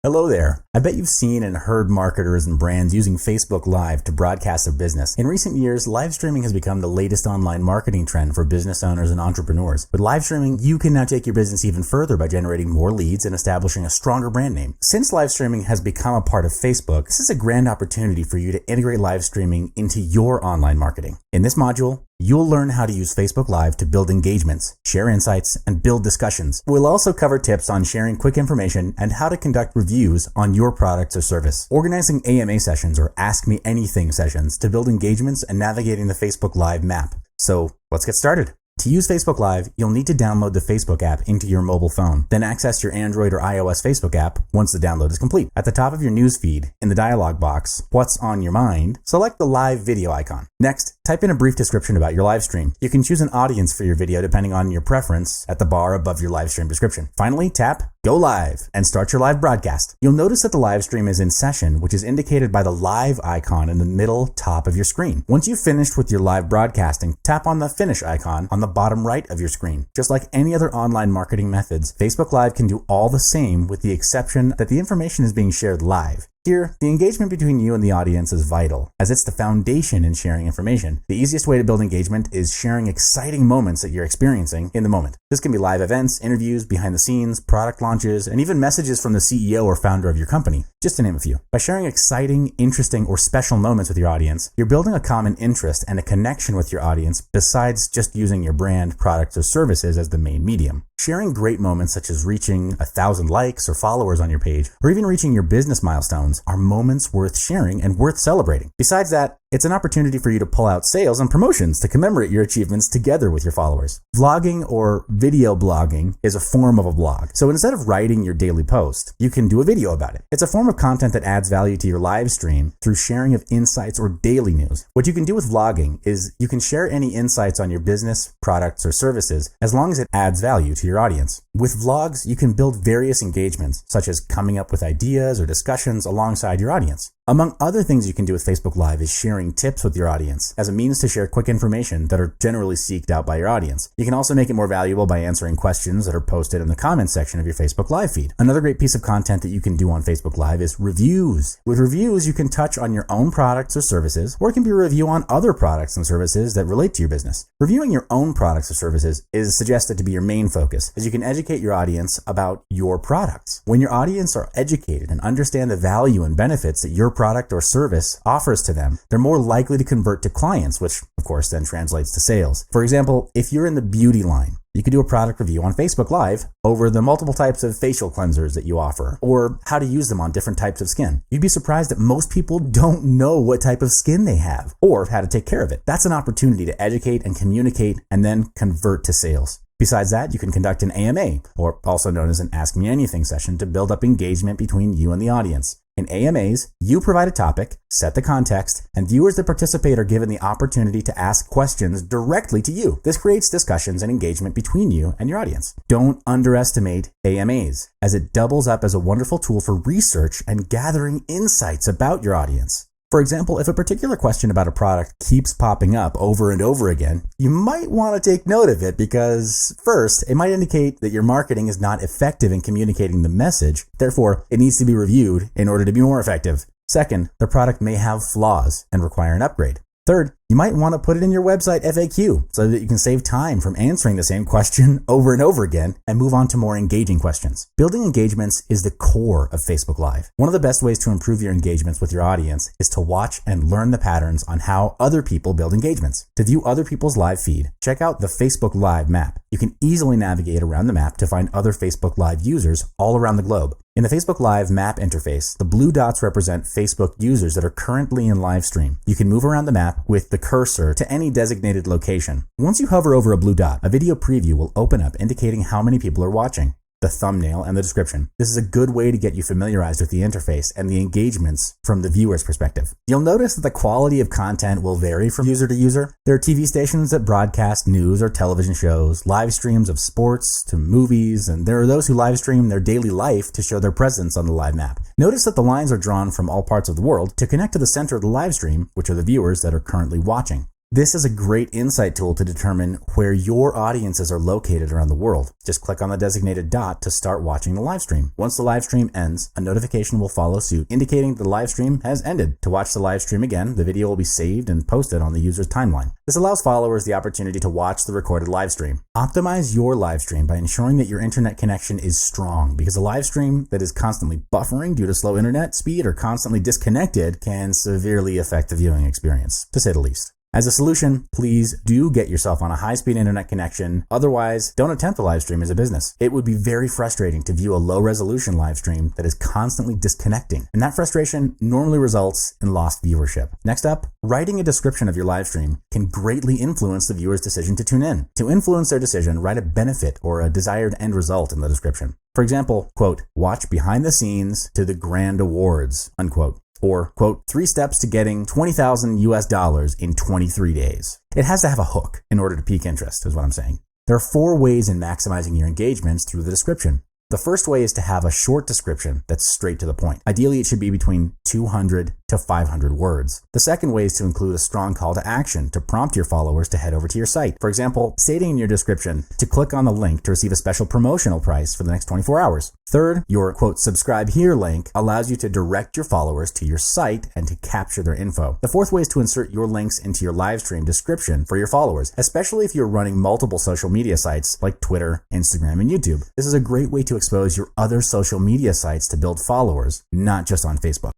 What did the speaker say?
Hello there. I bet you've seen and heard marketers and brands using Facebook Live to broadcast their business. In recent years, live streaming has become the latest online marketing trend for business owners and entrepreneurs. With live streaming, you can now take your business even further by generating more leads and establishing a stronger brand name. Since live streaming has become a part of Facebook, this is a grand opportunity for you to integrate live streaming into your online marketing. In this module, you'll learn how to use Facebook Live to build engagements, share insights, and build discussions. We'll also cover tips on sharing quick information and how to conduct reviews on your product or service. Organizing AMA sessions or Ask Me Anything sessions to build engagements and navigating the Facebook Live map. So let's get started. To use Facebook Live, you'll need to download the Facebook app into your mobile phone, then access your Android or iOS Facebook app once the download is complete. At the top of your news feed, in the dialog box, What's on Your Mind, select the live video icon. Next, type in a brief description about your live stream. You can choose an audience for your video depending on your preference at the bar above your live stream description. Finally, tap Go Live and start your live broadcast. You'll notice that the live stream is in session, which is indicated by the live icon in the middle top of your screen. Once you've finished with your live broadcasting, tap on the finish icon on the bottom right of your screen. Just like any other online marketing methods, Facebook Live can do all the same with the exception that the information is being shared live. Here, the engagement between you and the audience is vital, as it's the foundation in sharing information. The easiest way to build engagement is sharing exciting moments that you're experiencing in the moment. This can be live events, interviews, behind the scenes, product launches, and even messages from the CEO or founder of your company, just to name a few. By sharing exciting, interesting, or special moments with your audience, you're building a common interest and a connection with your audience besides just using your brand, products, or services as the main medium. Sharing great moments such as reaching 1,000 likes or followers on your page, or even reaching your business milestones are moments worth sharing and worth celebrating. Besides that, it's an opportunity for you to pull out sales and promotions to commemorate your achievements together with your followers. Vlogging or video blogging is a form of a blog. So instead of writing your daily post, you can do a video about it. It's a form of content that adds value to your live stream through sharing of insights or daily news. What you can do with vlogging is you can share any insights on your business, products, or services as long as it adds value to your audience. With vlogs, you can build various engagements, such as coming up with ideas or discussions alongside your audience. Among other things you can do with Facebook Live is sharing tips with your audience as a means to share quick information that are generally seeked out by your audience. You can also make it more valuable by answering questions that are posted in the comments section of your Facebook Live feed. Another great piece of content that you can do on Facebook Live is reviews. With reviews, you can touch on your own products or services, or it can be a review on other products and services that relate to your business. Reviewing your own products or services is suggested to be your main focus, as you can educate your audience about your products. When your audience are educated and understand the value and benefits that your product or service offers to them, they're more likely to convert to clients, which of course then translates to sales. For example, if you're in the beauty line, you could do a product review on Facebook Live over the multiple types of facial cleansers that you offer, or how to use them on different types of skin. You'd be surprised that most people don't know what type of skin they have or how to take care of it. That's an opportunity to educate and communicate and then convert to sales. Besides that, you can conduct an AMA, or also known as an Ask Me Anything session, to build up engagement between you and the audience. In AMAs, you provide a topic, set the context, and viewers that participate are given the opportunity to ask questions directly to you. This creates discussions and engagement between you and your audience. Don't underestimate AMAs, as it doubles up as a wonderful tool for research and gathering insights about your audience. For example, if a particular question about a product keeps popping up over and over again, you might want to take note of it because, first, it might indicate that your marketing is not effective in communicating the message. Therefore, it needs to be reviewed in order to be more effective. Second, the product may have flaws and require an upgrade. Third, you might want to put it in your website FAQ so that you can save time from answering the same question over and over again and move on to more engaging questions. Building engagements is the core of Facebook Live. One of the best ways to improve your engagements with your audience is to watch and learn the patterns on how other people build engagements. To view other people's live feed, check out the Facebook Live map. You can easily navigate around the map to find other Facebook Live users all around the globe. In the Facebook Live map interface, the blue dots represent Facebook users that are currently in live stream. You can move around the map with the cursor to any designated location. Once you hover over a blue dot, a video preview will open up indicating how many people are watching, the thumbnail, and the description. This is a good way to get you familiarized with the interface and the engagements from the viewer's perspective. You'll notice that the quality of content will vary from user to user. There are TV stations that broadcast news or television shows, live streams of sports to movies, and there are those who live stream their daily life to show their presence on the live map. Notice that the lines are drawn from all parts of the world to connect to the center of the live stream, which are the viewers that are currently watching. This is a great insight tool to determine where your audiences are located around the world. Just click on the designated dot to start watching the live stream. Once the live stream ends, a notification will follow suit indicating the live stream has ended. To watch the live stream again, the video will be saved and posted on the user's timeline. This allows followers the opportunity to watch the recorded live stream. Optimize your live stream by ensuring that your internet connection is strong, because a live stream that is constantly buffering due to slow internet speed or constantly disconnected can severely affect the viewing experience, to say the least. As a solution, please do get yourself on a high-speed internet connection. Otherwise, don't attempt a live stream as a business. It would be very frustrating to view a low-resolution live stream that is constantly disconnecting, and that frustration normally results in lost viewership. Next up, writing a description of your live stream can greatly influence the viewer's decision to tune in. To influence their decision, write a benefit or a desired end result in the description. For example, quote, "Watch behind the scenes to the grand awards," unquote. Or, quote, "3 steps to getting $20,000 in 23 days. It has to have a hook in order to pique interest, is what I'm saying. There are 4 ways in maximizing your engagements through the description. The first way is to have a short description that's straight to the point. Ideally, it should be between 200 to 500 words. The second way is to include a strong call to action to prompt your followers to head over to your site. For example, stating in your description to click on the link to receive a special promotional price for the next 24 hours. Third, your, quote, "subscribe here" link allows you to direct your followers to your site and to capture their info. The fourth way is to insert your links into your live stream description for your followers, especially if you're running multiple social media sites like Twitter, Instagram, and YouTube. This is a great way to expose your other social media sites to build followers, not just on Facebook.